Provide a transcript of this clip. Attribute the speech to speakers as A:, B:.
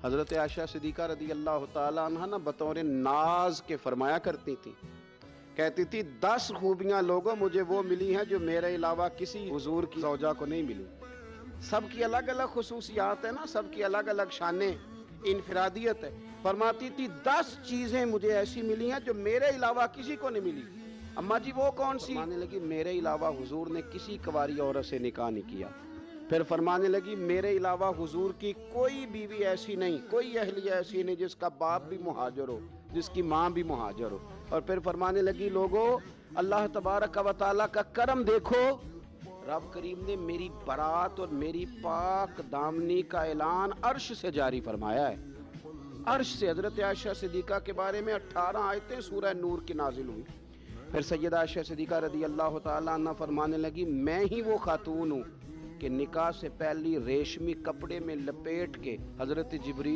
A: حضرت عائشہ صدیقہ رضی اللہ تعالیٰ عنہ نا بطور ناز کے فرمایا کرتی تھی، کہتی تھی 10 خوبیاں لوگوں مجھے وہ ملی ہیں جو میرے علاوہ کسی حضور کی زوجہ کو نہیں ملی۔ سب کی الگ الگ خصوصیات ہیں نا، سب کی الگ الگ شانیں، انفرادیت ہے۔ فرماتی تھی 10 چیزیں مجھے ایسی ملی ہیں جو میرے علاوہ کسی کو نہیں ملی۔ اماں جی وہ کون سی؟ فرمانے لگی میرے علاوہ حضور نے کسی کنواری عورت سے نکاح نہیں کیا۔ پھر فرمانے لگی میرے علاوہ حضور کی کوئی بیوی ایسی نہیں، کوئی اہلیہ ایسی نہیں جس کا باپ بھی مہاجر ہو، جس کی ماں بھی مہاجر ہو۔ اور پھر فرمانے لگی لوگو اللہ تبارک و تعالیٰ کا کرم دیکھو، رب کریم نے میری برات اور میری پاک دامنی کا اعلان عرش سے جاری فرمایا ہے۔ عرش سے حضرت عائشہ صدیقہ کے بارے میں 18 آیتیں سورہ نور کی نازل ہوئی۔ پھر سیدہ عائشہ صدیقہ رضی اللہ تعالیٰ عنہ فرمانے لگی میں ہی وہ خاتون ہوں کہ نکاح سے پہلی ریشمی کپڑے میں لپیٹ کے حضرت جبریل